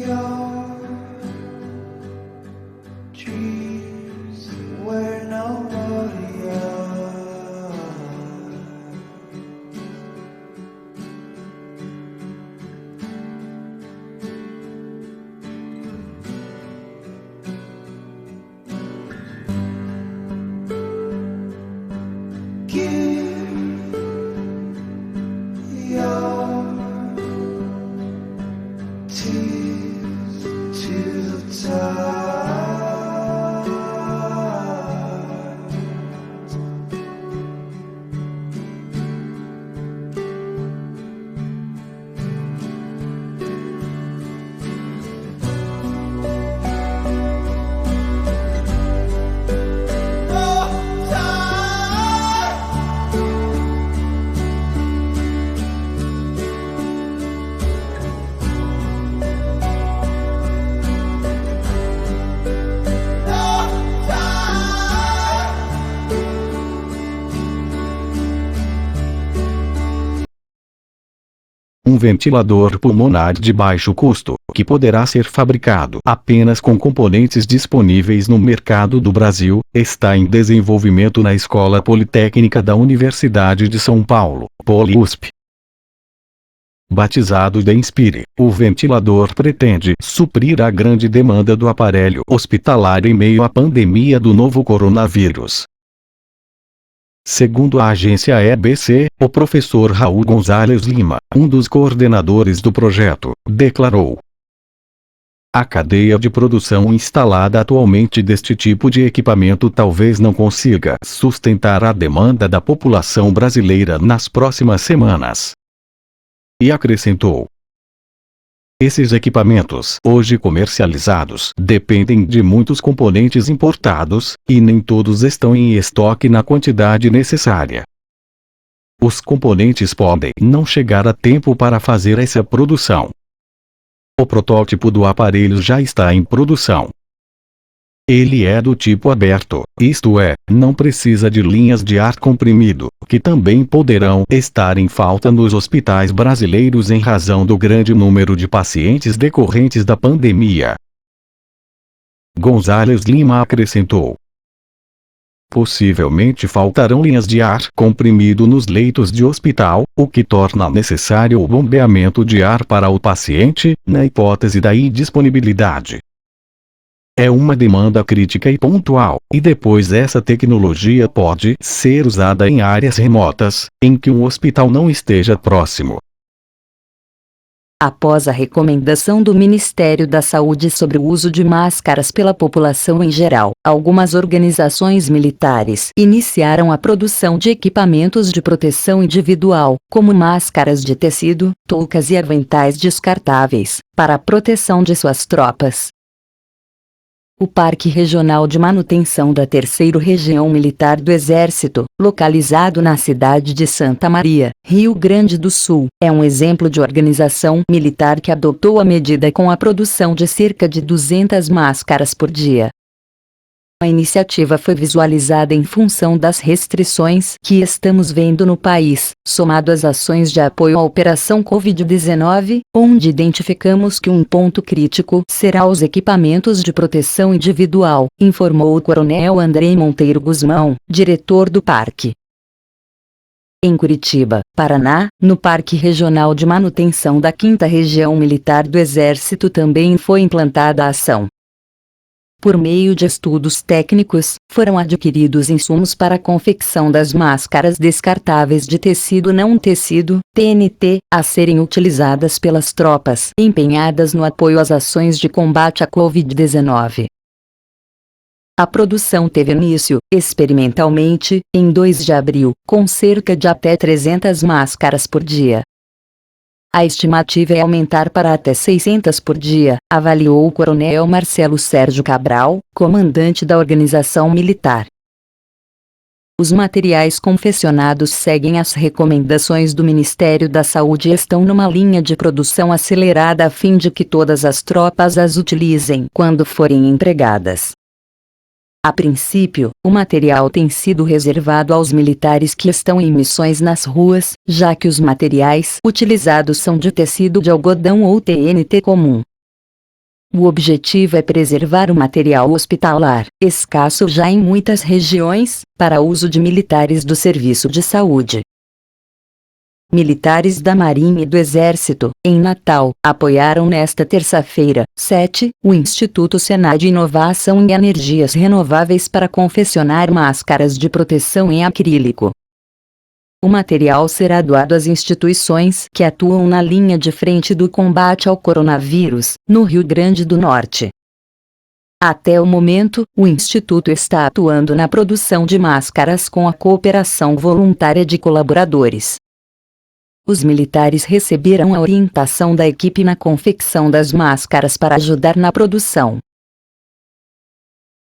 Your dreams were no warrior. Give your tears to the tide. Um ventilador pulmonar de baixo custo, que poderá ser fabricado apenas com componentes disponíveis no mercado do Brasil, está em desenvolvimento na Escola Politécnica da Universidade de São Paulo, PoliUSP. Batizado de Inspire, o ventilador pretende suprir a grande demanda do aparelho hospitalar em meio à pandemia do novo coronavírus. Segundo a agência EBC, o professor Raul Gonzalez Lima, um dos coordenadores do projeto, declarou: a cadeia de produção instalada atualmente deste tipo de equipamento talvez não consiga sustentar a demanda da população brasileira nas próximas semanas. E acrescentou: esses equipamentos, hoje comercializados, dependem de muitos componentes importados, e nem todos estão em estoque na quantidade necessária. Os componentes podem não chegar a tempo para fazer essa produção. O protótipo do aparelho já está em produção. Ele é do tipo aberto, isto é, não precisa de linhas de ar comprimido, que também poderão estar em falta nos hospitais brasileiros em razão do grande número de pacientes decorrentes da pandemia. Gonzalez Lima acrescentou: possivelmente faltarão linhas de ar comprimido nos leitos de hospital, o que torna necessário o bombeamento de ar para o paciente, na hipótese da indisponibilidade. É uma demanda crítica e pontual, e depois essa tecnologia pode ser usada em áreas remotas, em que um hospital não esteja próximo. Após a recomendação do Ministério da Saúde sobre o uso de máscaras pela população em geral, algumas organizações militares iniciaram a produção de equipamentos de proteção individual, como máscaras de tecido, toucas e aventais descartáveis, para a proteção de suas tropas. O Parque Regional de Manutenção da 3ª Região Militar do Exército, localizado na cidade de Santa Maria, Rio Grande do Sul, é um exemplo de organização militar que adotou a medida com a produção de cerca de 200 máscaras por dia. A iniciativa foi visualizada em função das restrições que estamos vendo no país, somado às ações de apoio à Operação Covid-19, onde identificamos que um ponto crítico será os equipamentos de proteção individual, informou o Coronel Andrei Monteiro Guzmão, diretor do parque. Em Curitiba, Paraná, no Parque Regional de Manutenção da 5ª Região Militar do Exército também foi implantada a ação. Por meio de estudos técnicos, foram adquiridos insumos para a confecção das máscaras descartáveis de tecido não tecido, TNT, a serem utilizadas pelas tropas empenhadas no apoio às ações de combate à Covid-19. A produção teve início, experimentalmente, em 2 de abril, com cerca de até 300 máscaras por dia. A estimativa é aumentar para até 600 por dia, avaliou o Coronel Marcelo Sérgio Cabral, comandante da organização militar. Os materiais confeccionados seguem as recomendações do Ministério da Saúde e estão numa linha de produção acelerada a fim de que todas as tropas as utilizem quando forem empregadas. A princípio, o material tem sido reservado aos militares que estão em missões nas ruas, já que os materiais utilizados são de tecido de algodão ou TNT comum. O objetivo é preservar o material hospitalar, escasso já em muitas regiões, para uso de militares do Serviço de Saúde. Militares da Marinha e do Exército, em Natal, apoiaram nesta terça-feira, 7, o Instituto Senai de Inovação em Energias Renováveis para confeccionar máscaras de proteção em acrílico. O material será doado às instituições que atuam na linha de frente do combate ao coronavírus, no Rio Grande do Norte. Até o momento, o Instituto está atuando na produção de máscaras com a cooperação voluntária de colaboradores. Os militares receberam a orientação da equipe na confecção das máscaras para ajudar na produção.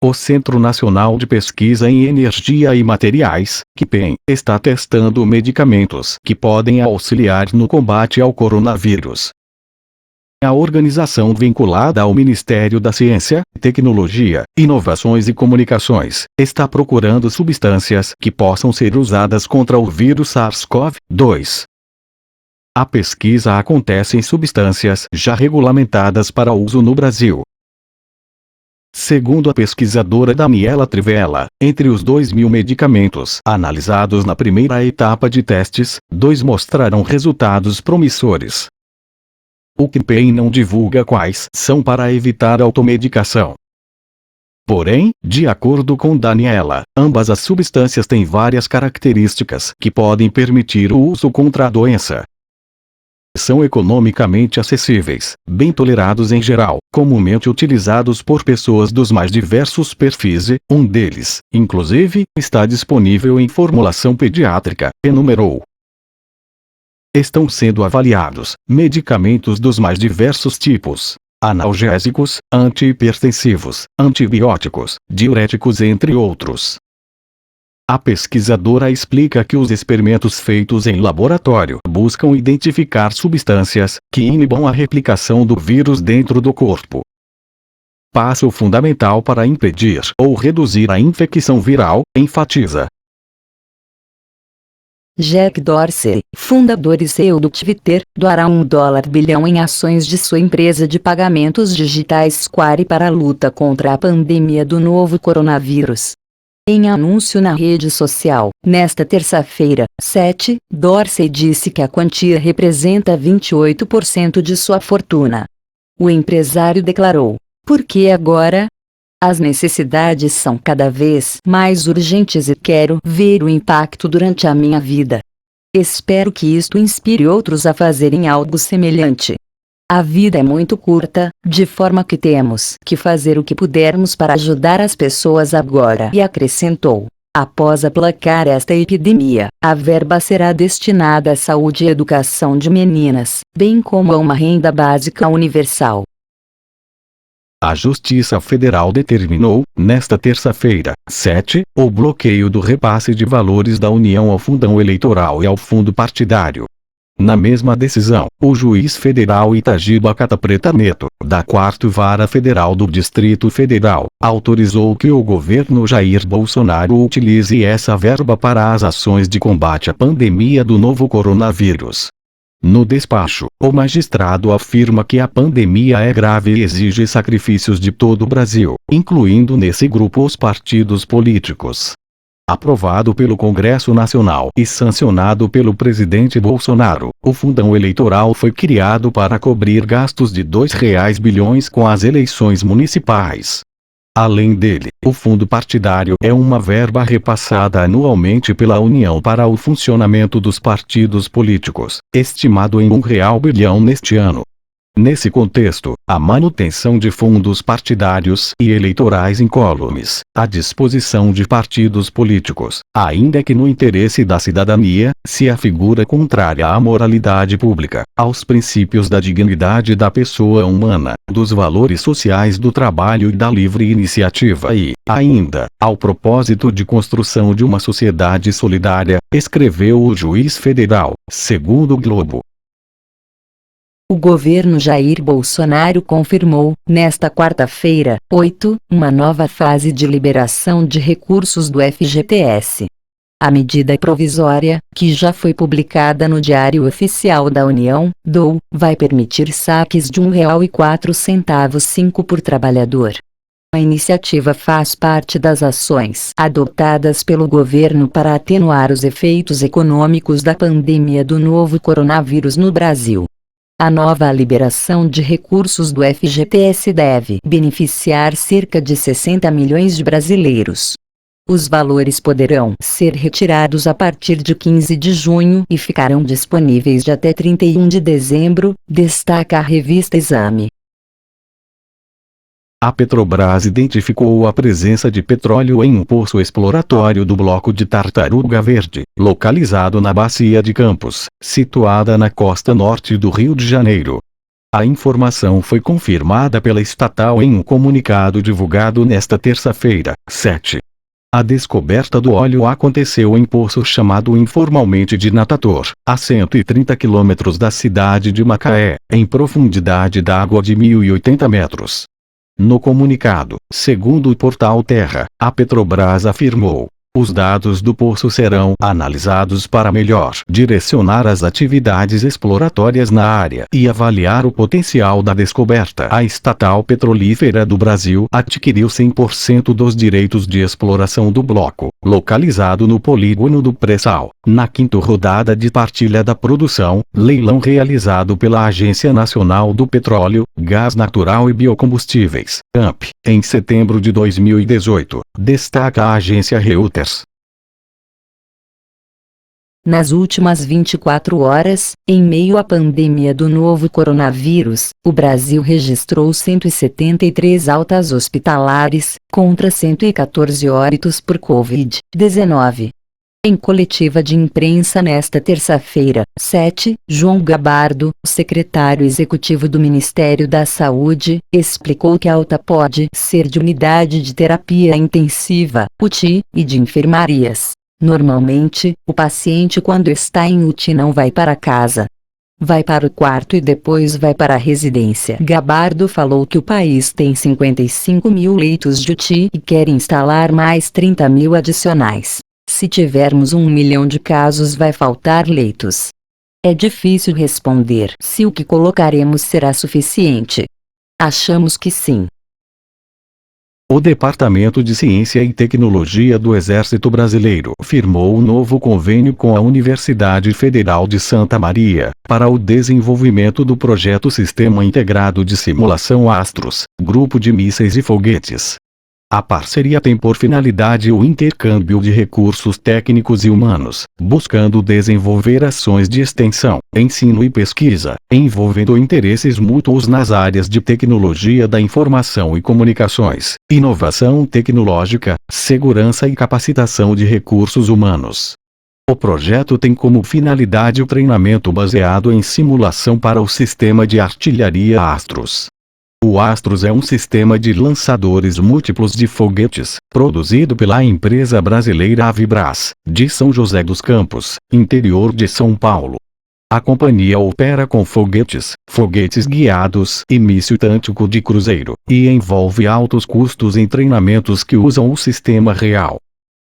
O Centro Nacional de Pesquisa em Energia e Materiais, CNPq, está testando medicamentos que podem auxiliar no combate ao coronavírus. A organização vinculada ao Ministério da Ciência, Tecnologia, Inovações e Comunicações está procurando substâncias que possam ser usadas contra o vírus SARS-CoV-2. A pesquisa acontece em substâncias já regulamentadas para uso no Brasil. Segundo a pesquisadora Daniela Trivella, entre os 2.000 medicamentos analisados na primeira etapa de testes, 2 mostraram resultados promissores. O CNPq não divulga quais são para evitar automedicação. Porém, de acordo com Daniela, ambas as substâncias têm várias características que podem permitir o uso contra a doença. São economicamente acessíveis, bem tolerados em geral, comumente utilizados por pessoas dos mais diversos perfis e, um deles, inclusive, está disponível em formulação pediátrica, enumerou. Estão sendo avaliados medicamentos dos mais diversos tipos: analgésicos, antihipertensivos, antibióticos, diuréticos entre outros. A pesquisadora explica que os experimentos feitos em laboratório buscam identificar substâncias que inibam a replicação do vírus dentro do corpo. Passo fundamental para impedir ou reduzir a infecção viral, enfatiza. Jack Dorsey, fundador e CEO do Twitter, doará $1 bilhão em ações de sua empresa de pagamentos digitais Square para a luta contra a pandemia do novo coronavírus. Em anúncio na rede social, nesta terça-feira, 7, Dorsey disse que a quantia representa 28% de sua fortuna. O empresário declarou: "Por que agora? As necessidades são cada vez mais urgentes e quero ver o impacto durante a minha vida. Espero que isto inspire outros a fazerem algo semelhante. A vida é muito curta, de forma que temos que fazer o que pudermos para ajudar as pessoas agora." E acrescentou: "Após aplacar esta epidemia, a verba será destinada à saúde e educação de meninas, bem como a uma renda básica universal." A Justiça Federal determinou, nesta terça-feira, 7, o bloqueio do repasse de valores da União ao Fundão Eleitoral e ao Fundo Partidário. Na mesma decisão, o juiz federal Itagiba Catapreta Neto, da 4ª Vara Federal do Distrito Federal, autorizou que o governo Jair Bolsonaro utilize essa verba para as ações de combate à pandemia do novo coronavírus. No despacho, o magistrado afirma que a pandemia é grave e exige sacrifícios de todo o Brasil, incluindo nesse grupo os partidos políticos. Aprovado pelo Congresso Nacional e sancionado pelo presidente Bolsonaro, o Fundão Eleitoral foi criado para cobrir gastos de R$ 2 bilhões com as eleições municipais. Além dele, o fundo partidário é uma verba repassada anualmente pela União para o funcionamento dos partidos políticos, estimado em R$ 1 bilhão neste ano. Nesse contexto, a manutenção de fundos partidários e eleitorais incólumes, à disposição de partidos políticos, ainda que no interesse da cidadania, se afigura contrária à moralidade pública, aos princípios da dignidade da pessoa humana, dos valores sociais do trabalho e da livre iniciativa e, ainda, ao propósito de construção de uma sociedade solidária, escreveu o juiz federal, segundo o Globo. O governo Jair Bolsonaro confirmou, nesta quarta-feira, 8, uma nova fase de liberação de recursos do FGTS. A medida provisória, que já foi publicada no Diário Oficial da União, vai permitir saques de R$ 1,04 por trabalhador. A iniciativa faz parte das ações adotadas pelo governo para atenuar os efeitos econômicos da pandemia do novo coronavírus no Brasil. A nova liberação de recursos do FGTS deve beneficiar cerca de 60 milhões de brasileiros. Os valores poderão ser retirados a partir de 15 de junho e ficarão disponíveis de até 31 de dezembro, destaca a revista Exame. A Petrobras identificou a presença de petróleo em um poço exploratório do bloco de Tartaruga Verde, localizado na Bacia de Campos, situada na costa norte do Rio de Janeiro. A informação foi confirmada pela estatal em um comunicado divulgado nesta terça-feira, 7. A descoberta do óleo aconteceu em poço chamado informalmente de Natator, a 130 quilômetros da cidade de Macaé, em profundidade d'água de 1.080 metros. No comunicado, segundo o portal Terra, a Petrobras afirmou: os dados do poço serão analisados para melhor direcionar as atividades exploratórias na área e avaliar o potencial da descoberta. A estatal petrolífera do Brasil adquiriu 100% dos direitos de exploração do bloco, localizado no polígono do Pré-Sal, na quinta rodada de partilha da produção, leilão realizado pela Agência Nacional do Petróleo, Gás Natural e Biocombustíveis, ANP, em setembro de 2018, destaca a agência Reuters. Nas últimas 24 horas, em meio à pandemia do novo coronavírus, o Brasil registrou 173 altas hospitalares, contra 114 óbitos por Covid-19. Em coletiva de imprensa nesta terça-feira, 7, João Gabardo, secretário executivo do Ministério da Saúde, explicou que a alta pode ser de unidade de terapia intensiva, UTI, e de enfermarias. Normalmente, o paciente quando está em UTI não vai para casa. Vai para o quarto e depois vai para a residência. Gabardo falou que o país tem 55 mil leitos de UTI e quer instalar mais 30 mil adicionais. Se tivermos 1 milhão de casos vai faltar leitos. É difícil responder se o que colocaremos será suficiente. Achamos que sim. O Departamento de Ciência e Tecnologia do Exército Brasileiro firmou um novo convênio com a Universidade Federal de Santa Maria, para o desenvolvimento do projeto Sistema Integrado de Simulação Astros, grupo de mísseis e foguetes. A parceria tem por finalidade o intercâmbio de recursos técnicos e humanos, buscando desenvolver ações de extensão, ensino e pesquisa, envolvendo interesses mútuos nas áreas de tecnologia da informação e comunicações, inovação tecnológica, segurança e capacitação de recursos humanos. O projeto tem como finalidade o treinamento baseado em simulação para o sistema de artilharia Astros. O Astros é um sistema de lançadores múltiplos de foguetes, produzido pela empresa brasileira Avibras, de São José dos Campos, interior de São Paulo. A companhia opera com foguetes guiados e míssil tântico de cruzeiro, e envolve altos custos em treinamentos que usam o sistema real.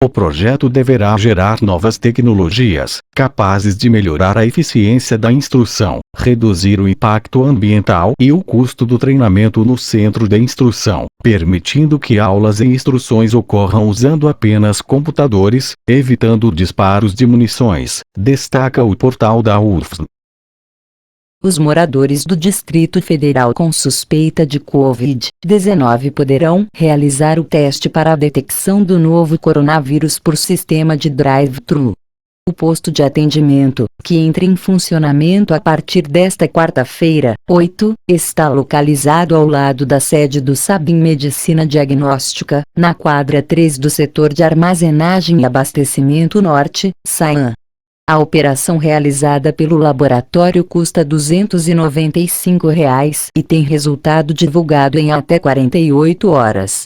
O projeto deverá gerar novas tecnologias, capazes de melhorar a eficiência da instrução, reduzir o impacto ambiental e o custo do treinamento no centro de instrução, permitindo que aulas e instruções ocorram usando apenas computadores, evitando disparos de munições, destaca o portal da UFSM. Os moradores do Distrito Federal com suspeita de Covid-19 poderão realizar o teste para a detecção do novo coronavírus por sistema de drive-thru. O posto de atendimento, que entra em funcionamento a partir desta quarta-feira, 8, está localizado ao lado da sede do Sabin Medicina Diagnóstica, na quadra 3 do setor de armazenagem e abastecimento norte, SAAN. A operação realizada pelo laboratório custa R$ 295 e tem resultado divulgado em até 48 horas.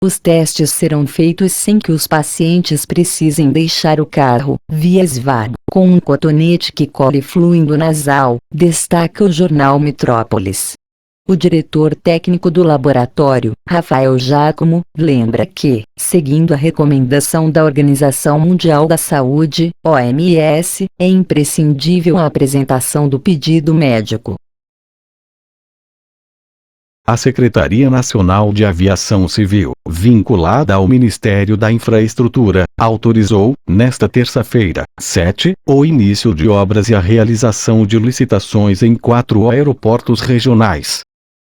Os testes serão feitos sem que os pacientes precisem deixar o carro, via SVAD, com um cotonete que colhe fluido nasal, destaca o jornal Metrópolis. O diretor técnico do laboratório, Rafael Giacomo, lembra que, seguindo a recomendação da Organização Mundial da Saúde, OMS, é imprescindível a apresentação do pedido médico. A Secretaria Nacional de Aviação Civil, vinculada ao Ministério da Infraestrutura, autorizou, nesta terça-feira, 7, o início de obras e a realização de licitações em 4 aeroportos regionais.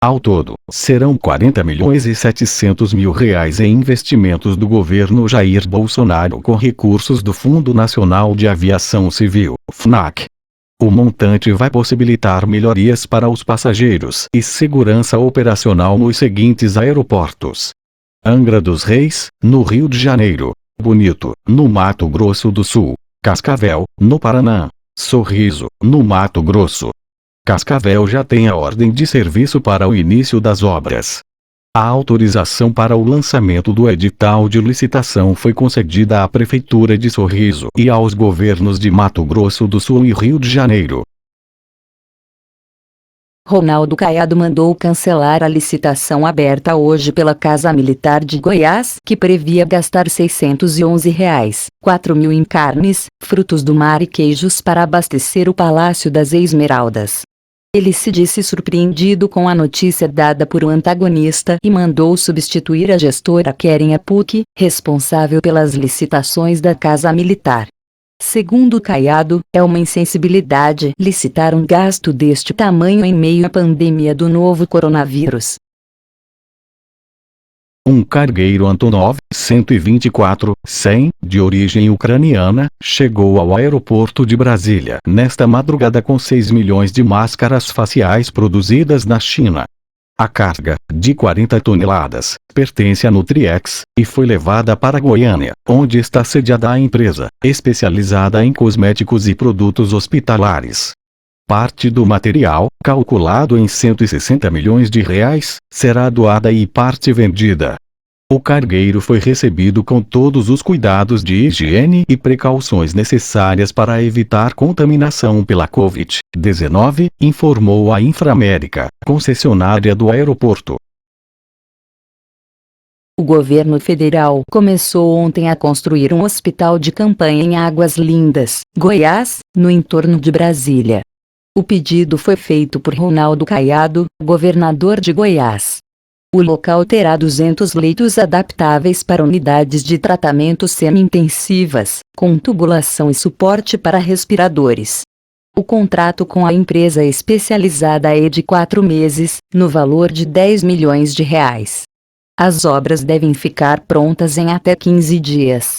Ao todo, serão 40.700.000 reais em investimentos do governo Jair Bolsonaro com recursos do Fundo Nacional de Aviação Civil, FNAC. O montante vai possibilitar melhorias para os passageiros e segurança operacional nos seguintes aeroportos: Angra dos Reis, no Rio de Janeiro; Bonito, no Mato Grosso do Sul; Cascavel, no Paraná; Sorriso, no Mato Grosso. Cascavel já tem a ordem de serviço para o início das obras. A autorização para o lançamento do edital de licitação foi concedida à Prefeitura de Sorriso e aos governos de Mato Grosso do Sul e Rio de Janeiro. Ronaldo Caiado mandou cancelar a licitação aberta hoje pela Casa Militar de Goiás, que previa gastar R$ 611,04 mil em carnes, frutos do mar e queijos para abastecer o Palácio das Esmeraldas. Ele se disse surpreendido com a notícia dada por um antagonista e mandou substituir a gestora Keren Apuc, responsável pelas licitações da Casa Militar. Segundo Caiado, é uma insensibilidade licitar um gasto deste tamanho em meio à pandemia do novo coronavírus. Um cargueiro Antonov 124-100, de origem ucraniana, chegou ao aeroporto de Brasília nesta madrugada com 6 milhões de máscaras faciais produzidas na China. A carga, de 40 toneladas, pertence à Nutriex e foi levada para Goiânia, onde está sediada a empresa, especializada em cosméticos e produtos hospitalares. Parte do material, calculado em R$ 160 milhões, será doada e parte vendida. O cargueiro foi recebido com todos os cuidados de higiene e precauções necessárias para evitar contaminação pela Covid-19, informou a Inframérica, concessionária do aeroporto. O governo federal começou ontem a construir um hospital de campanha em Águas Lindas, Goiás, no entorno de Brasília. O pedido foi feito por Ronaldo Caiado, governador de Goiás. O local terá 200 leitos adaptáveis para unidades de tratamento semi-intensivas, com tubulação e suporte para respiradores. O contrato com a empresa especializada é de 4 meses, no valor de R$ 10 milhões. As obras devem ficar prontas em até 15 dias.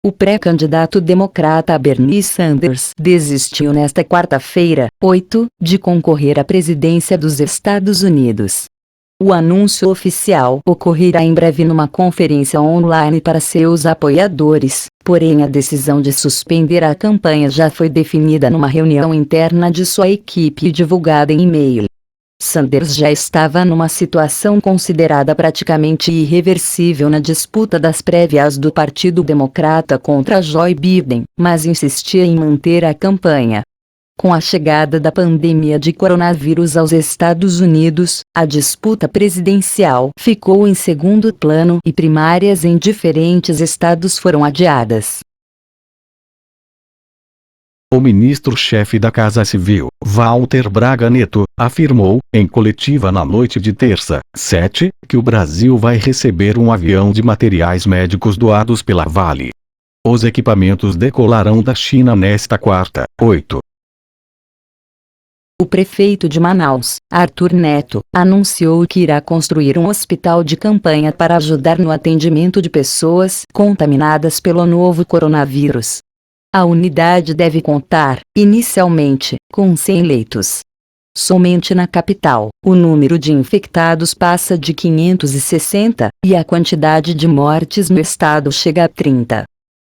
O pré-candidato democrata Bernie Sanders desistiu nesta quarta-feira, 8, de concorrer à presidência dos Estados Unidos. O anúncio oficial ocorrerá em breve numa conferência online para seus apoiadores, porém a decisão de suspender a campanha já foi definida numa reunião interna de sua equipe e divulgada em e-mail. Sanders já estava numa situação considerada praticamente irreversível na disputa das prévias do Partido Democrata contra Joe Biden, mas insistia em manter a campanha. Com a chegada da pandemia de coronavírus aos Estados Unidos, a disputa presidencial ficou em segundo plano e primárias em diferentes estados foram adiadas. O ministro-chefe da Casa Civil, Walter Braga Neto, afirmou, em coletiva na noite de terça, 7, que o Brasil vai receber um avião de materiais médicos doados pela Vale. Os equipamentos decolarão da China nesta quarta, 8. O prefeito de Manaus, Arthur Neto, anunciou que irá construir um hospital de campanha para ajudar no atendimento de pessoas contaminadas pelo novo coronavírus. A unidade deve contar, inicialmente, com 100 leitos. Somente na capital, o número de infectados passa de 560, e a quantidade de mortes no estado chega a 30.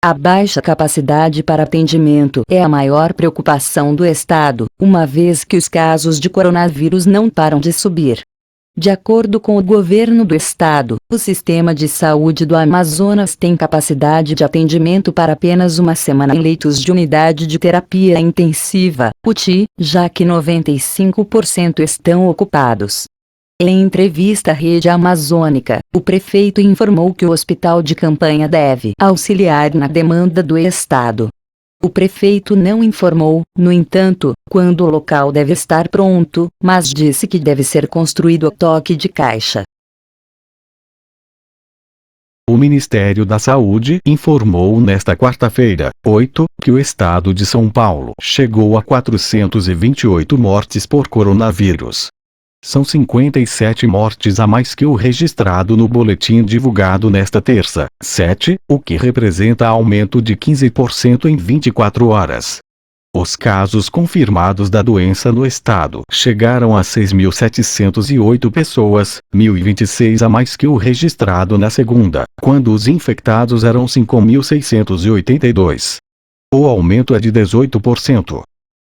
A baixa capacidade para atendimento é a maior preocupação do estado, uma vez que os casos de coronavírus não param de subir. De acordo com o governo do estado, o sistema de saúde do Amazonas tem capacidade de atendimento para apenas uma semana em leitos de unidade de terapia intensiva, UTI, já que 95% estão ocupados. Em entrevista à Rede Amazônica, o prefeito informou que o hospital de campanha deve auxiliar na demanda do estado. O prefeito não informou, no entanto, quando o local deve estar pronto, mas disse que deve ser construído a toque de caixa. O Ministério da Saúde informou nesta quarta-feira, 8, que o estado de São Paulo chegou a 428 mortes por coronavírus. São 57 mortes a mais que o registrado no boletim divulgado nesta terça, 7, o que representa aumento de 15% em 24 horas. Os casos confirmados da doença no estado chegaram a 6.708 pessoas, 1.026 a mais que o registrado na segunda, quando os infectados eram 5.682. O aumento é de 18%.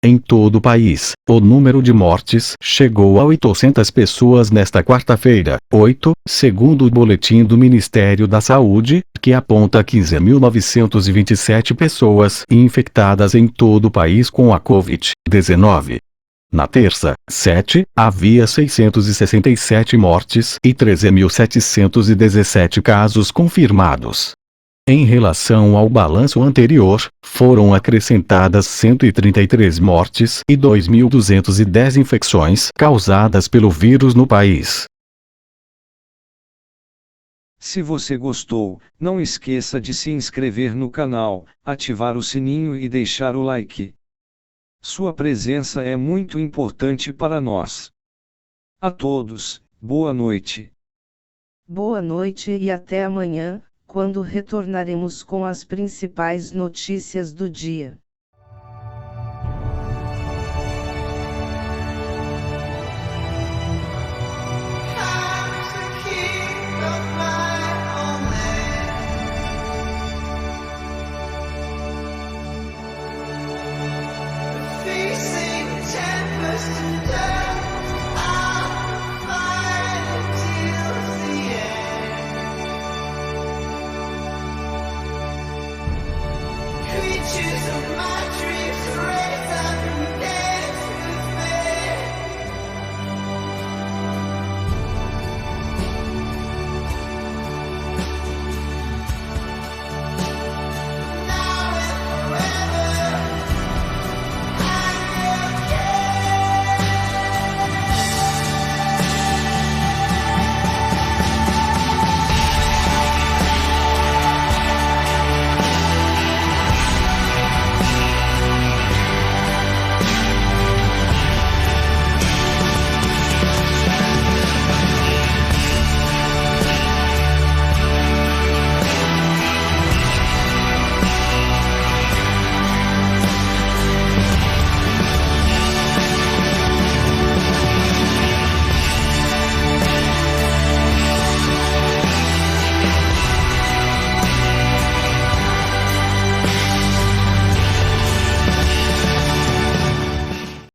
Em todo o país, o número de mortes chegou a 800 pessoas nesta quarta-feira, 8, segundo o boletim do Ministério da Saúde, que aponta 15.927 pessoas infectadas em todo o país com a Covid-19. Na terça, 7, havia 667 mortes e 13.717 casos confirmados. Em relação ao balanço anterior, foram acrescentadas 133 mortes e 2.210 infecções causadas pelo vírus no país. Se você gostou, não esqueça de se inscrever no canal, ativar o sininho e deixar o like. Sua presença é muito importante para nós. A todos, boa noite. Boa noite e até amanhã, quando retornaremos com as principais notícias do dia.